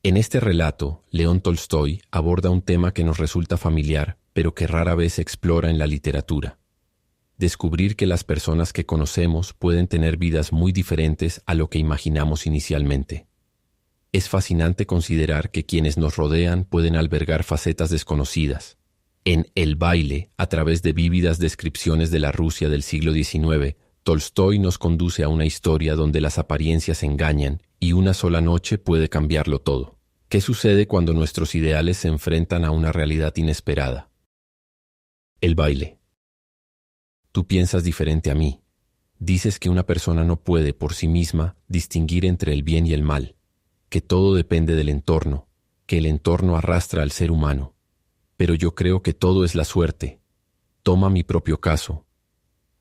En este relato, León Tolstói aborda un tema que nos resulta familiar, pero que rara vez se explora en la literatura. Descubrir que las personas que conocemos pueden tener vidas muy diferentes a lo que imaginamos inicialmente. Es fascinante considerar que quienes nos rodean pueden albergar facetas desconocidas. En El baile, a través de vívidas descripciones de la Rusia del siglo XIX, Tolstói nos conduce a una historia donde las apariencias engañan y una sola noche puede cambiarlo todo. ¿Qué sucede cuando nuestros ideales se enfrentan a una realidad inesperada? El baile. Tú piensas diferente a mí. Dices que una persona no puede, por sí misma, distinguir entre el bien y el mal, que todo depende del entorno, que el entorno arrastra al ser humano. Pero yo creo que todo es la suerte. Toma mi propio caso.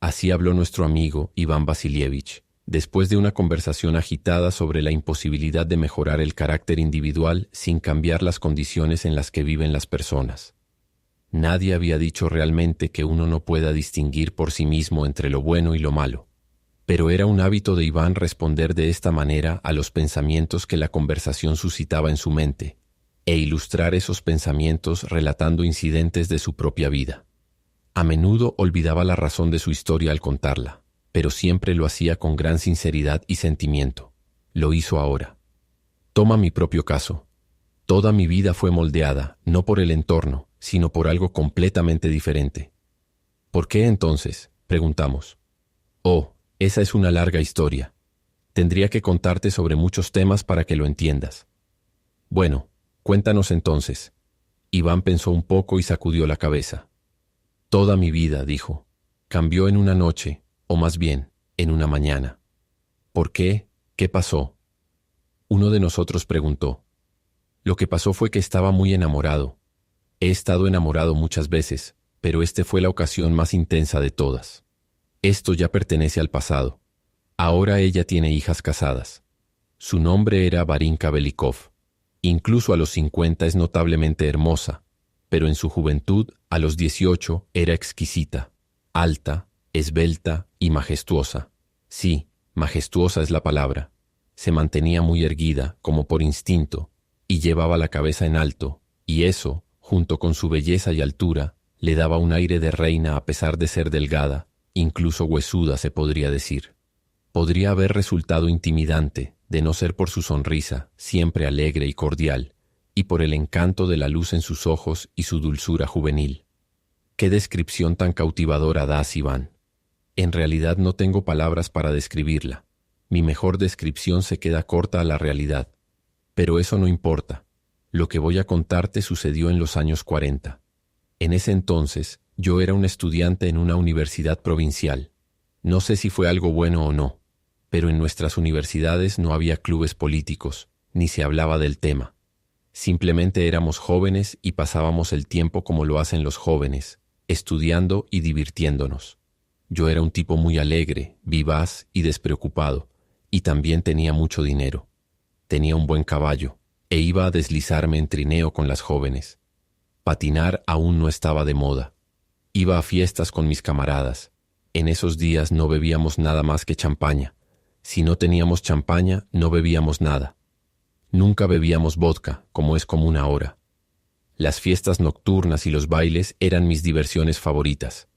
Así habló nuestro amigo Iván Vasilievich, después de una conversación agitada sobre la imposibilidad de mejorar el carácter individual sin cambiar las condiciones en las que viven las personas. Nadie había dicho realmente que uno no pueda distinguir por sí mismo entre lo bueno y lo malo. Pero era un hábito de Iván responder de esta manera a los pensamientos que la conversación suscitaba en su mente, e ilustrar esos pensamientos relatando incidentes de su propia vida. A menudo olvidaba la razón de su historia al contarla, pero siempre lo hacía con gran sinceridad y sentimiento. Lo hizo ahora. Toma mi propio caso. Toda mi vida fue moldeada, no por el entorno, sino por algo completamente diferente. ¿Por qué entonces?, preguntamos. Oh, esa es una larga historia. Tendría que contarte sobre muchos temas para que lo entiendas. Bueno, cuéntanos entonces. Iván pensó un poco y sacudió la cabeza. Toda mi vida, dijo, cambió en una noche, o más bien, en una mañana. ¿Por qué? ¿Qué pasó? Uno de nosotros preguntó. Lo que pasó fue que estaba muy enamorado. He estado enamorado muchas veces, pero esta fue la ocasión más intensa de todas. Esto ya pertenece al pasado. Ahora ella tiene hijas casadas. Su nombre era Varinka Belikov. Incluso a los 50 es notablemente hermosa, pero en su juventud, a los 18, era exquisita, alta, esbelta y majestuosa. Sí, majestuosa es la palabra. Se mantenía muy erguida, como por instinto, y llevaba la cabeza en alto, y eso, junto con su belleza y altura, le daba un aire de reina a pesar de ser delgada, incluso huesuda se podría decir. Podría haber resultado intimidante, de no ser por su sonrisa, siempre alegre y cordial, y por el encanto de la luz en sus ojos y su dulzura juvenil. ¡Qué descripción tan cautivadora das, Iván! En realidad no tengo palabras para describirla. Mi mejor descripción se queda corta a la realidad. Pero eso no importa. Lo que voy a contarte sucedió en los años 40. En ese entonces, yo era un estudiante en una universidad provincial. No sé si fue algo bueno o no, pero en nuestras universidades no había clubes políticos, ni se hablaba del tema. Simplemente éramos jóvenes y pasábamos el tiempo como lo hacen los jóvenes, estudiando y divirtiéndonos. Yo era un tipo muy alegre, vivaz y despreocupado, y también tenía mucho dinero. Tenía un buen caballo, e iba a deslizarme en trineo con las jóvenes. Patinar aún no estaba de moda. Iba a fiestas con mis camaradas. En esos días no bebíamos nada más que champaña. Si no teníamos champaña, no bebíamos nada. Nunca bebíamos vodka, como es común ahora. Las fiestas nocturnas y los bailes eran mis diversiones favoritas.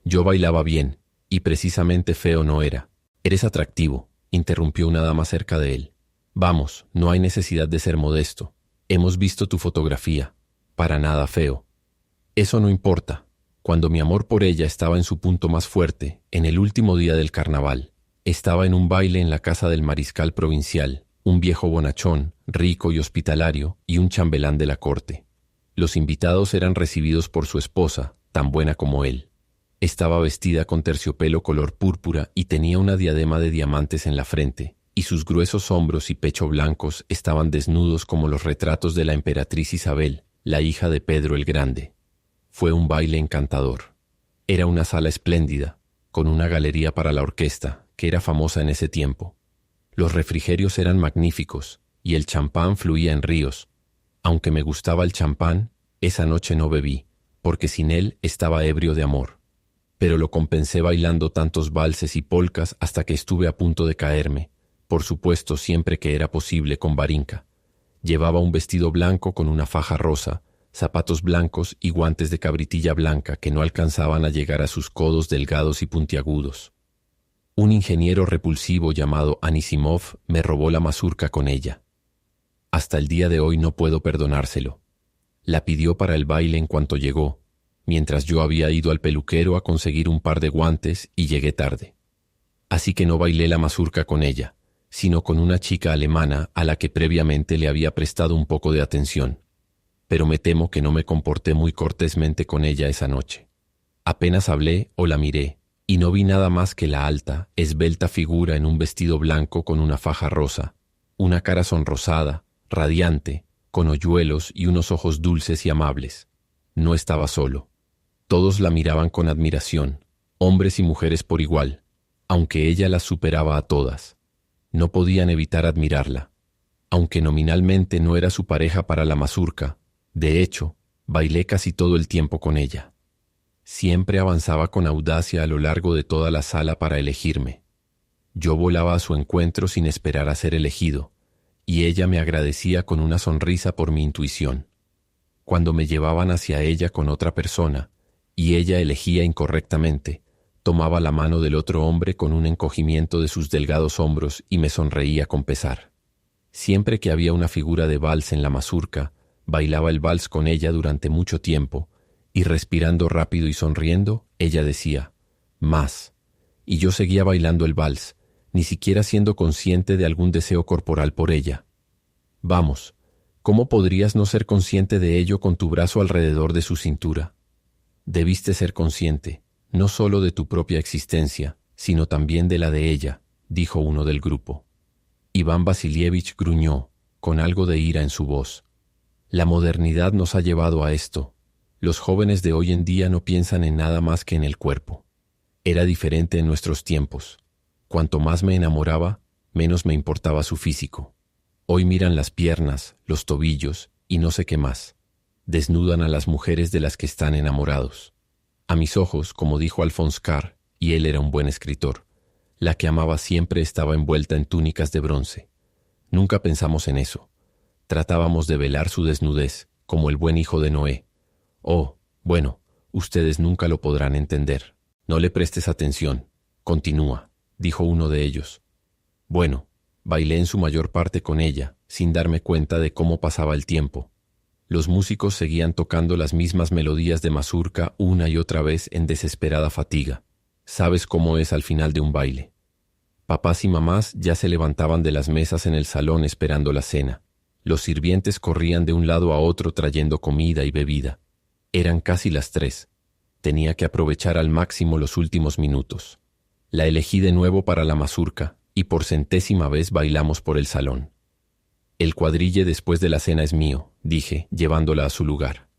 Yo bailaba bien, y precisamente feo no era. Eres atractivo, interrumpió una dama cerca de él. Vamos, no hay necesidad de ser modesto. Hemos visto tu fotografía. Para nada feo. Eso no importa. Cuando mi amor por ella estaba en su punto más fuerte, en el último día del carnaval, estaba en un baile en la casa del mariscal provincial, un viejo bonachón, rico y hospitalario, y un chambelán de la corte. Los invitados eran recibidos por su esposa, tan buena como él. Estaba vestida con terciopelo color púrpura y tenía una diadema de diamantes en la frente, y sus gruesos hombros y pecho blancos estaban desnudos como los retratos de la emperatriz Isabel, la hija de Pedro el Grande. Fue un baile encantador. Era una sala espléndida, con una galería para la orquesta, que era famosa en ese tiempo. Los refrigerios eran magníficos, y el champán fluía en ríos. Aunque me gustaba el champán, esa noche no bebí, porque sin él estaba ebrio de amor. Pero lo compensé bailando tantos valses y polcas hasta que estuve a punto de caerme, por supuesto siempre que era posible con Varinka. Llevaba un vestido blanco con una faja rosa, zapatos blancos y guantes de cabritilla blanca que no alcanzaban a llegar a sus codos delgados y puntiagudos. Un ingeniero repulsivo llamado Anisimov me robó la mazurca con ella. Hasta el día de hoy no puedo perdonárselo. La pidió para el baile en cuanto llegó, mientras yo había ido al peluquero a conseguir un par de guantes y llegué tarde. Así que no bailé la mazurca con ella, sino con una chica alemana a la que previamente le había prestado un poco de atención. Pero me temo que no me comporté muy cortésmente con ella esa noche. Apenas hablé o la miré, y no vi nada más que la alta, esbelta figura en un vestido blanco con una faja rosa, una cara sonrosada, radiante, con hoyuelos y unos ojos dulces y amables. No estaba solo. Todos la miraban con admiración, hombres y mujeres por igual, aunque ella las superaba a todas. No podían evitar admirarla. Aunque nominalmente no era su pareja para la mazurca, de hecho, bailé casi todo el tiempo con ella. Siempre avanzaba con audacia a lo largo de toda la sala para elegirme. Yo volaba a su encuentro sin esperar a ser elegido, y ella me agradecía con una sonrisa por mi intuición. Cuando me llevaban hacia ella con otra persona, y ella elegía incorrectamente, tomaba la mano del otro hombre con un encogimiento de sus delgados hombros y me sonreía con pesar. Siempre que había una figura de vals en la mazurca, bailaba el vals con ella durante mucho tiempo, y respirando rápido y sonriendo, ella decía, «Más», y yo seguía bailando el vals, ni siquiera siendo consciente de algún deseo corporal por ella. Vamos, ¿cómo podrías no ser consciente de ello con tu brazo alrededor de su cintura? Debiste ser consciente, no solo de tu propia existencia, sino también de la de ella, dijo uno del grupo. Iván Vasilievich gruñó, con algo de ira en su voz. La modernidad nos ha llevado a esto. Los jóvenes de hoy en día no piensan en nada más que en el cuerpo. Era diferente en nuestros tiempos. Cuanto más me enamoraba, menos me importaba su físico. Hoy miran las piernas, los tobillos y no sé qué más. Desnudan a las mujeres de las que están enamorados. A mis ojos, como dijo Alphonse Karr, y él era un buen escritor, la que amaba siempre estaba envuelta en túnicas de bronce. Nunca pensamos en eso. Tratábamos de velar su desnudez, como el buen hijo de Noé. Oh, bueno, ustedes nunca lo podrán entender. No le prestes atención. Continúa, dijo uno de ellos. Bueno, bailé en su mayor parte con ella, sin darme cuenta de cómo pasaba el tiempo. Los músicos seguían tocando las mismas melodías de mazurca una y otra vez en desesperada fatiga. Sabes cómo es al final de un baile. Papás y mamás ya se levantaban de las mesas en el salón esperando la cena. Los sirvientes corrían de un lado a otro trayendo comida y bebida. Eran casi las 3. Tenía que aprovechar al máximo los últimos minutos. La elegí de nuevo para la mazurca y por 100ª vez bailamos por el salón. El cuadrille después de la cena es mío, dije, llevándola a su lugar.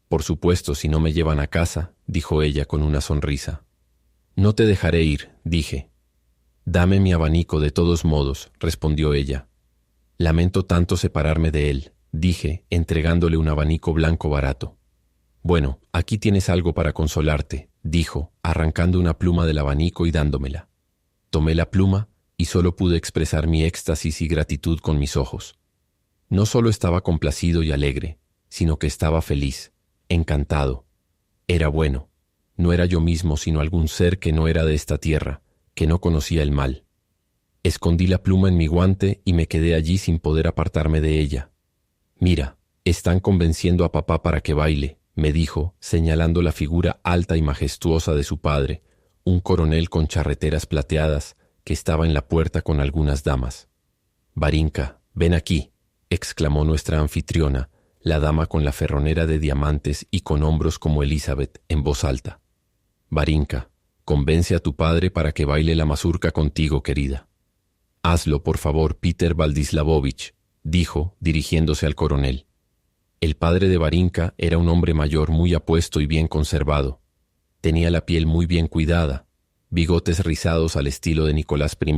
Por supuesto, si no me llevan a casa, dijo ella con una sonrisa. No te dejaré ir, dije. Dame mi abanico de todos modos, respondió ella. Lamento tanto separarme de él, dije, entregándole un abanico blanco barato. Bueno, aquí tienes algo para consolarte, dijo, arrancando una pluma del abanico y dándomela. Tomé la pluma y solo pude expresar mi éxtasis y gratitud con mis ojos. No solo estaba complacido y alegre, sino que estaba feliz, encantado. Era bueno. No era yo mismo, sino algún ser que no era de esta tierra, que no conocía el mal. Escondí la pluma en mi guante y me quedé allí sin poder apartarme de ella. Mira, están convenciendo a papá para que baile, me dijo, señalando la figura alta y majestuosa de su padre, un coronel con charreteras plateadas, que estaba en la puerta con algunas damas. Varinka, ven aquí, exclamó nuestra anfitriona, la dama con la ferronera de diamantes y con hombros como Elizabeth, en voz alta. Varinka, convence a tu padre para que baile la mazurca contigo, querida. Hazlo, por favor, Peter Valdislavovich, dijo, dirigiéndose al coronel. El padre de Varinka era un hombre mayor muy apuesto y bien conservado. Tenía la piel muy bien cuidada, bigotes rizados al estilo de Nicolás I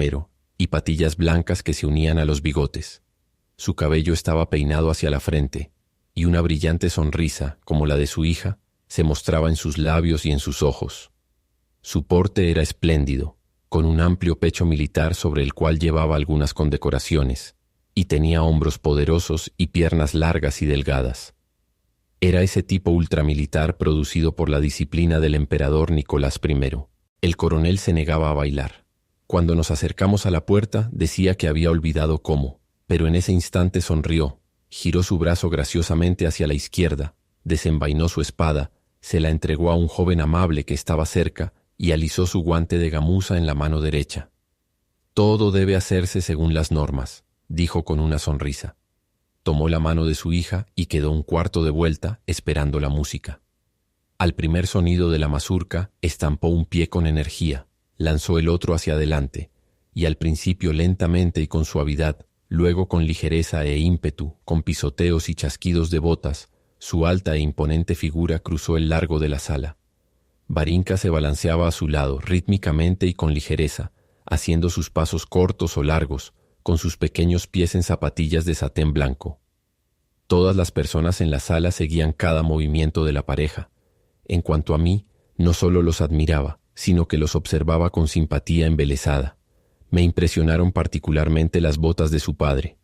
y patillas blancas que se unían a los bigotes. Su cabello estaba peinado hacia la frente, y una brillante sonrisa, como la de su hija, se mostraba en sus labios y en sus ojos. Su porte era espléndido, con un amplio pecho militar sobre el cual llevaba algunas condecoraciones, y tenía hombros poderosos y piernas largas y delgadas. Era ese tipo ultramilitar producido por la disciplina del emperador Nicolás I. El coronel se negaba a bailar. Cuando nos acercamos a la puerta, decía que había olvidado cómo, pero en ese instante sonrió, giró su brazo graciosamente hacia la izquierda, desenvainó su espada, se la entregó a un joven amable que estaba cerca y alisó su guante de gamuza en la mano derecha. «Todo debe hacerse según las normas», dijo con una sonrisa. Tomó la mano de su hija y quedó un cuarto de vuelta esperando la música. Al primer sonido de la mazurca, estampó un pie con energía, lanzó el otro hacia adelante, y al principio lentamente y con suavidad, luego con ligereza e ímpetu, con pisoteos y chasquidos de botas, su alta e imponente figura cruzó el largo de la sala. Varinka se balanceaba a su lado, rítmicamente y con ligereza, haciendo sus pasos cortos o largos, con sus pequeños pies en zapatillas de satén blanco. Todas las personas en la sala seguían cada movimiento de la pareja. En cuanto a mí, no solo los admiraba, sino que los observaba con simpatía embelesada. Me impresionaron particularmente las botas de su padre.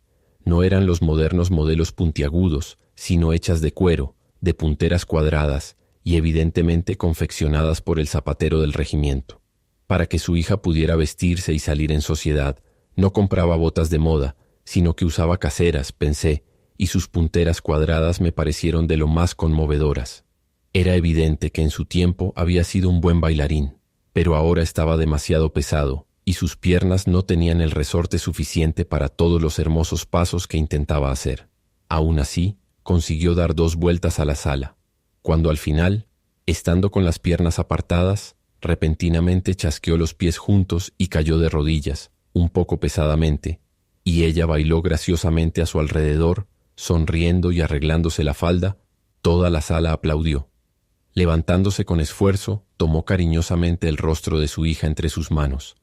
No eran los modernos modelos puntiagudos, sino hechas de cuero, de punteras cuadradas y evidentemente confeccionadas por el zapatero del regimiento. Para que su hija pudiera vestirse y salir en sociedad, no compraba botas de moda, sino que usaba caseras, pensé, y sus punteras cuadradas me parecieron de lo más conmovedoras. Era evidente que en su tiempo había sido un buen bailarín, pero ahora estaba demasiado pesado, y sus piernas no tenían el resorte suficiente para todos los hermosos pasos que intentaba hacer. Aún así, consiguió dar 2 vueltas a la sala, cuando al final, estando con las piernas apartadas, repentinamente chasqueó los pies juntos y cayó de rodillas, un poco pesadamente, y ella bailó graciosamente a su alrededor, sonriendo y arreglándose la falda. Toda la sala aplaudió. Levantándose con esfuerzo, tomó cariñosamente el rostro de su hija entre sus manos.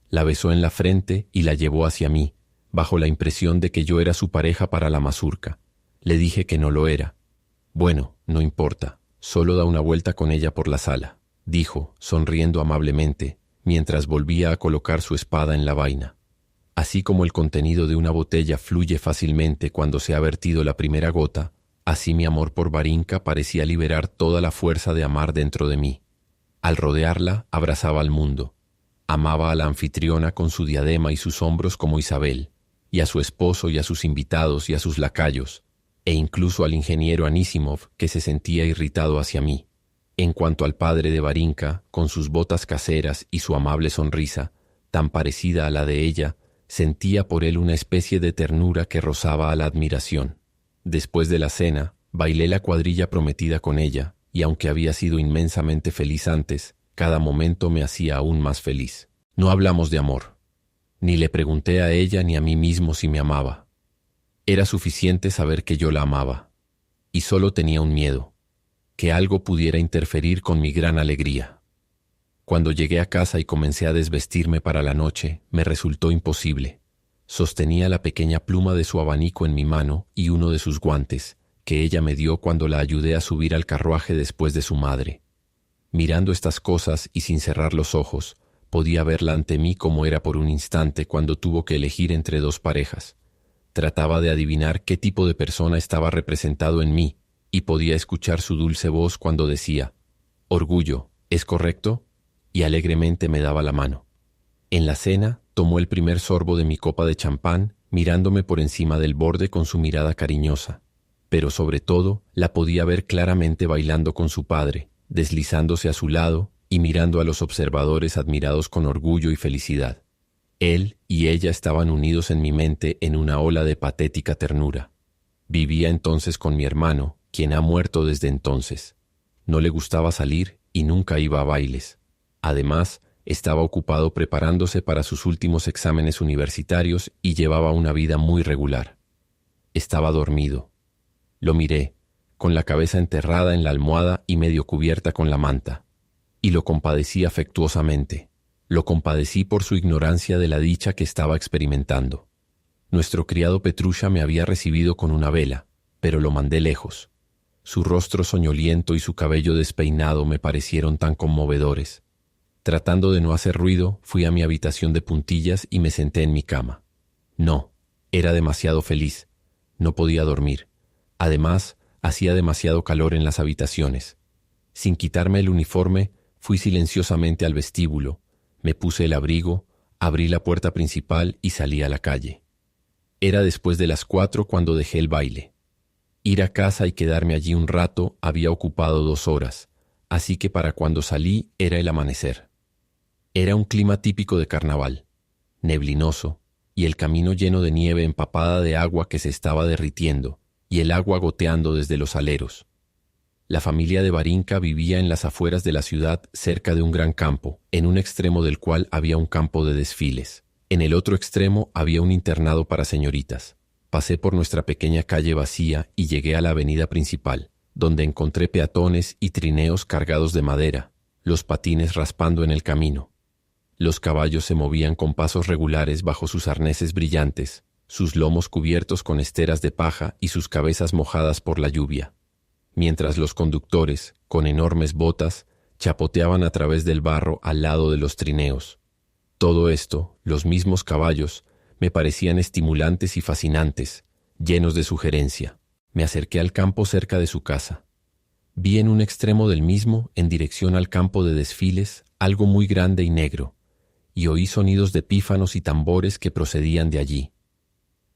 La besó en la frente y la llevó hacia mí, bajo la impresión de que yo era su pareja para la mazurca. Le dije que no lo era. «Bueno, no importa, solo da una vuelta con ella por la sala», dijo, sonriendo amablemente, mientras volvía a colocar su espada en la vaina. Así como el contenido de una botella fluye fácilmente cuando se ha vertido la primera gota, así mi amor por Varinka parecía liberar toda la fuerza de amar dentro de mí. Al rodearla, abrazaba al mundo. Amaba a la anfitriona con su diadema y sus hombros como Isabel, y a su esposo y a sus invitados y a sus lacayos, e incluso al ingeniero Anisimov, que se sentía irritado hacia mí. En cuanto al padre de Varinka, con sus botas caseras y su amable sonrisa, tan parecida a la de ella, sentía por él una especie de ternura que rozaba a la admiración. Después de la cena, bailé la cuadrilla prometida con ella, y aunque había sido inmensamente feliz antes, cada momento me hacía aún más feliz. No hablamos de amor. Ni le pregunté a ella ni a mí mismo si me amaba. Era suficiente saber que yo la amaba, y solo tenía un miedo, que algo pudiera interferir con mi gran alegría. Cuando llegué a casa y comencé a desvestirme para la noche, me resultó imposible. Sostenía la pequeña pluma de su abanico en mi mano y uno de sus guantes, que ella me dio cuando la ayudé a subir al carruaje después de su madre. Mirando estas cosas y sin cerrar los ojos, podía verla ante mí como era por un instante cuando tuvo que elegir entre 2 parejas. Trataba de adivinar qué tipo de persona estaba representado en mí, y podía escuchar su dulce voz cuando decía, «Orgullo, ¿es correcto?», y alegremente me daba la mano. En la cena, tomó el primer sorbo de mi copa de champán, mirándome por encima del borde con su mirada cariñosa. Pero sobre todo, la podía ver claramente bailando con su padre, deslizándose a su lado y mirando a los observadores admirados con orgullo y felicidad. Él y ella estaban unidos en mi mente en una ola de patética ternura. Vivía entonces con mi hermano, quien ha muerto desde entonces. No le gustaba salir y nunca iba a bailes. Además, estaba ocupado preparándose para sus últimos exámenes universitarios y llevaba una vida muy regular. Estaba dormido. Lo miré, con la cabeza enterrada en la almohada y medio cubierta con la manta, y lo compadecí afectuosamente. Lo compadecí por su ignorancia de la dicha que estaba experimentando. Nuestro criado Petrusha me había recibido con una vela, pero lo mandé lejos. Su rostro soñoliento y su cabello despeinado me parecieron tan conmovedores. Tratando de no hacer ruido, fui a mi habitación de puntillas y me senté en mi cama. No, Era demasiado feliz. No podía dormir. Además, hacía demasiado calor en las habitaciones. Sin quitarme el uniforme, fui silenciosamente al vestíbulo, me puse el abrigo, abrí la puerta principal y salí a la calle. Era después de las 4 cuando dejé el baile. Ir a casa y quedarme allí un rato había ocupado 2 horas, así que para cuando salí era el amanecer. Era un clima típico de carnaval, neblinoso, y el camino lleno de nieve empapada de agua que se estaba derritiendo, y el agua goteando desde los aleros. La familia de Varinka vivía en las afueras de la ciudad cerca de un gran campo, en un extremo del cual había un campo de desfiles. En el otro extremo había un internado para señoritas. Pasé por nuestra pequeña calle vacía y llegué a la avenida principal, donde encontré peatones y trineos cargados de madera, los patines raspando en el camino. Los caballos se movían con pasos regulares bajo sus arneses brillantes, sus lomos cubiertos con esteras de paja y sus cabezas mojadas por la lluvia, mientras los conductores, con enormes botas, chapoteaban a través del barro al lado de los trineos. Todo esto, los mismos caballos, me parecían estimulantes y fascinantes, llenos de sugerencia. Me acerqué al campo cerca de su casa. Vi en un extremo del mismo, en dirección al campo de desfiles, algo muy grande y negro, y oí sonidos de pífanos y tambores que procedían de allí.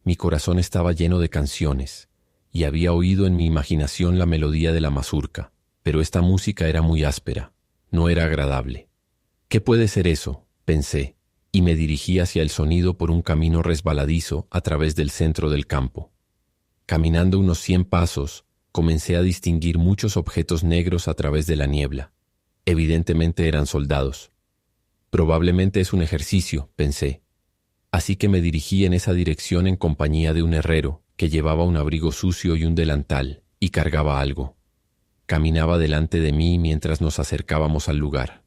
Mi corazón estaba lleno de canciones, y había oído en mi imaginación la melodía de la mazurca, pero esta música era muy áspera, no era agradable. ¿Qué puede ser eso?, pensé, y me dirigí hacia el sonido por un camino resbaladizo a través del centro del campo. Caminando unos 100 pasos, comencé a distinguir muchos objetos negros a través de la niebla. Evidentemente eran soldados. Probablemente es un ejercicio, pensé. Así que me dirigí en esa dirección en compañía de un herrero que llevaba un abrigo sucio y un delantal y cargaba algo. Caminaba delante de mí mientras nos acercábamos al lugar.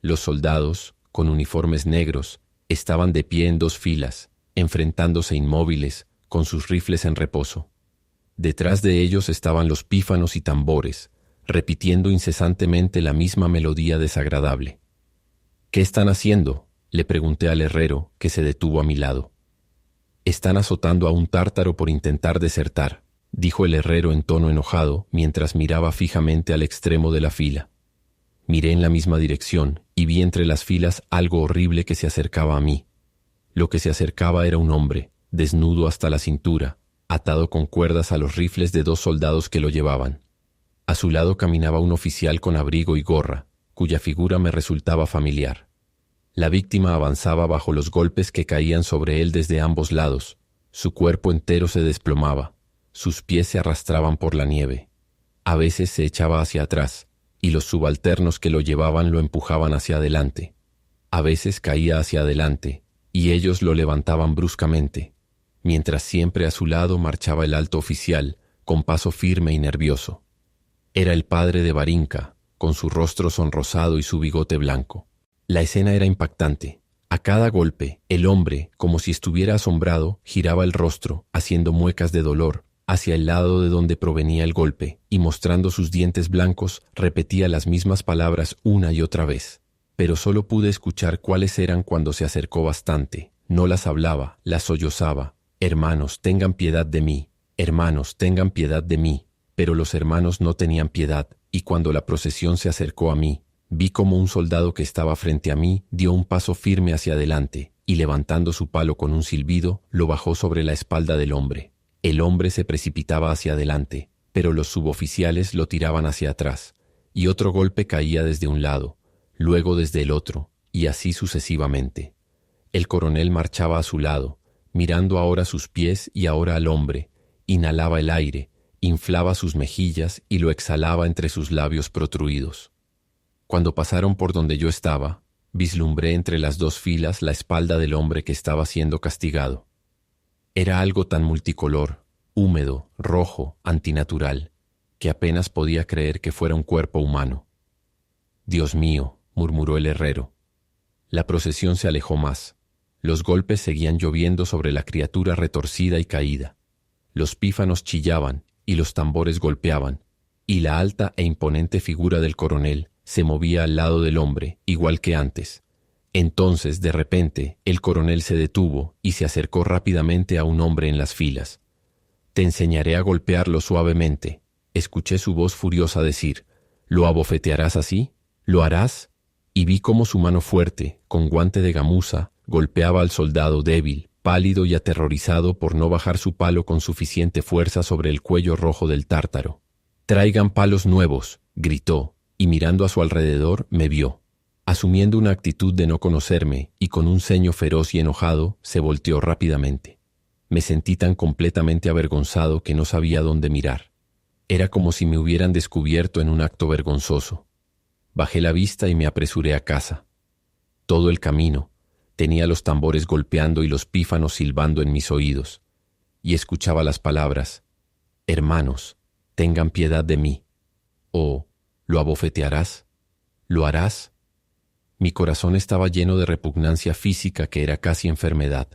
Los soldados, con uniformes negros, estaban de pie en 2 filas, enfrentándose inmóviles, con sus rifles en reposo. Detrás de ellos estaban los pífanos y tambores, repitiendo incesantemente la misma melodía desagradable. «¿Qué están haciendo?», le pregunté al herrero, que se detuvo a mi lado. «Están azotando a un tártaro por intentar desertar», dijo el herrero en tono enojado, mientras miraba fijamente al extremo de la fila. Miré en la misma dirección y vi entre las filas algo horrible que se acercaba a mí. Lo que se acercaba era un hombre, desnudo hasta la cintura, atado con cuerdas a los rifles de 2 soldados que lo llevaban. A su lado caminaba un oficial con abrigo y gorra, cuya figura me resultaba familiar. La víctima avanzaba bajo los golpes que caían sobre él desde ambos lados. Su cuerpo entero se desplomaba, sus pies se arrastraban por la nieve. A veces se echaba hacia atrás, y los subalternos que lo llevaban lo empujaban hacia adelante. A veces caía hacia adelante, y ellos lo levantaban bruscamente, mientras siempre a su lado marchaba el alto oficial, con paso firme y nervioso. Era el padre de Varinka, con su rostro sonrosado y su bigote blanco. La escena era impactante. A cada golpe, el hombre, como si estuviera asombrado, giraba el rostro, haciendo muecas de dolor, hacia el lado de donde provenía el golpe, y mostrando sus dientes blancos, repetía las mismas palabras una y otra vez. Pero solo pude escuchar cuáles eran cuando se acercó bastante. No las hablaba, las sollozaba. «Hermanos, tengan piedad de mí. Hermanos, tengan piedad de mí». Pero los hermanos no tenían piedad, y cuando la procesión se acercó a mí, vi como un soldado que estaba frente a mí dio un paso firme hacia adelante, y levantando su palo con un silbido, lo bajó sobre la espalda del hombre. El hombre se precipitaba hacia adelante, pero los suboficiales lo tiraban hacia atrás, y otro golpe caía desde un lado, luego desde el otro, y así sucesivamente. El coronel marchaba a su lado, mirando ahora sus pies y ahora al hombre, inhalaba el aire, inflaba sus mejillas y lo exhalaba entre sus labios protruidos. Cuando pasaron por donde yo estaba, vislumbré entre las 2 filas la espalda del hombre que estaba siendo castigado. Era algo tan multicolor, húmedo, rojo, antinatural, que apenas podía creer que fuera un cuerpo humano. «Dios mío», murmuró el herrero. La procesión se alejó más. Los golpes seguían lloviendo sobre la criatura retorcida y caída. Los pífanos chillaban y los tambores golpeaban, y la alta e imponente figura del coronel se movía al lado del hombre, igual que antes, Entonces, de repente, el coronel se detuvo y se acercó rápidamente a un hombre en las filas. «Te enseñaré a golpearlo suavemente», escuché su voz furiosa decir. «¿Lo abofetearás así? ¿Lo harás?» Y vi cómo su mano fuerte, con guante de gamuza, golpeaba al soldado débil, pálido y aterrorizado por no bajar su palo con suficiente fuerza sobre el cuello rojo del tártaro. «Traigan palos nuevos», gritó, y mirando a su alrededor me vio. Asumiendo una actitud de no conocerme y con un ceño feroz y enojado, se volteó rápidamente. Me sentí tan completamente avergonzado que no sabía dónde mirar. Era como si me hubieran descubierto en un acto vergonzoso. Bajé la vista y me apresuré a casa. Todo el camino tenía los tambores golpeando y los pífanos silbando en mis oídos, y escuchaba las palabras: «Hermanos, tengan piedad de mí», o «¿Lo abofetearás? ¿Lo harás?». Mi corazón estaba lleno de repugnancia física que era casi enfermedad,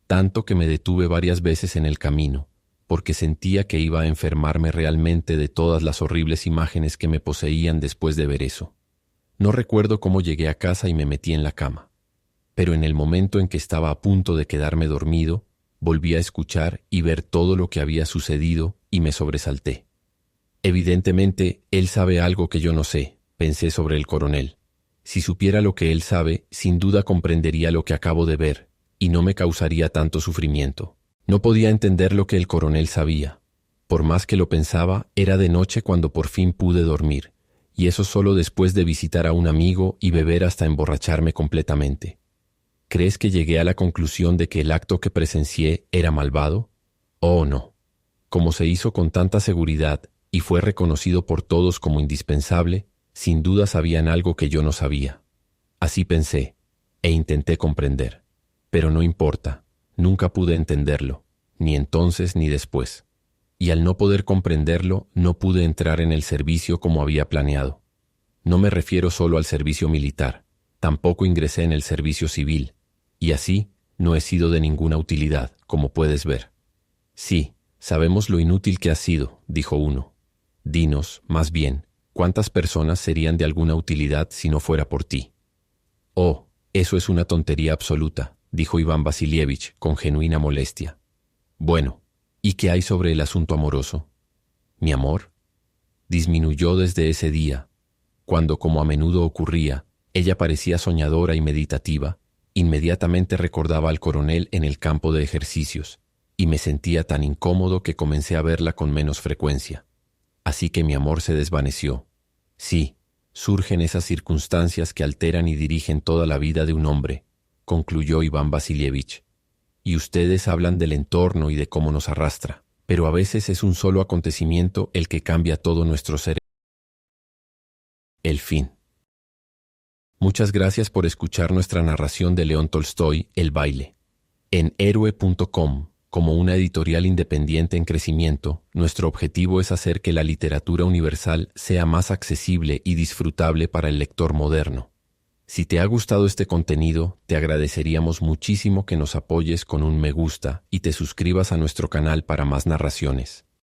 tanto que me detuve varias veces en el camino, porque sentía que iba a enfermarme realmente de todas las horribles imágenes que me poseían después de ver eso. No recuerdo cómo llegué a casa y me metí en la cama, pero en el momento en que estaba a punto de quedarme dormido, volví a escuchar y ver todo lo que había sucedido y me sobresalté. Evidentemente, él sabe algo que yo no sé, pensé sobre el coronel. Si supiera lo que él sabe, sin duda comprendería lo que acabo de ver, y no me causaría tanto sufrimiento. No podía entender lo que el coronel sabía. Por más que lo pensaba, era de noche cuando por fin pude dormir, y eso solo después de visitar a un amigo y beber hasta emborracharme completamente. ¿Crees que llegué a la conclusión de que el acto que presencié era malvado? Oh, no. Como se hizo con tanta seguridad y fue reconocido por todos como indispensable, sin duda sabían algo que yo no sabía. Así pensé, e intenté comprender. Pero no importa, nunca pude entenderlo, ni entonces ni después. Y al no poder comprenderlo, no pude entrar en el servicio como había planeado. No me refiero solo al servicio militar, tampoco ingresé en el servicio civil, y así no he sido de ninguna utilidad, como puedes ver. Sí, sabemos lo inútil que has sido, dijo uno. Dinos, más bien, ¿cuántas personas serían de alguna utilidad si no fuera por ti? Oh, eso es una tontería absoluta, dijo Iván Vasilievich con genuina molestia. Bueno, ¿y qué hay sobre el asunto amoroso? ¿Mi amor? Disminuyó desde ese día, cuando, como a menudo ocurría, ella parecía soñadora y meditativa. Inmediatamente recordaba al coronel en el campo de ejercicios, y me sentía tan incómodo que comencé a verla con menos frecuencia. Así que mi amor se desvaneció. Sí, surgen esas circunstancias que alteran y dirigen toda la vida de un hombre, concluyó Iván Vasilievich. Y ustedes hablan del entorno y de cómo nos arrastra, pero a veces es un solo acontecimiento el que cambia todo nuestro ser. El fin. Muchas gracias por escuchar nuestra narración de León Tolstói, El baile. En Héroe.com, como una editorial independiente en crecimiento, nuestro objetivo es hacer que la literatura universal sea más accesible y disfrutable para el lector moderno. Si te ha gustado este contenido, te agradeceríamos muchísimo que nos apoyes con un me gusta y te suscribas a nuestro canal para más narraciones.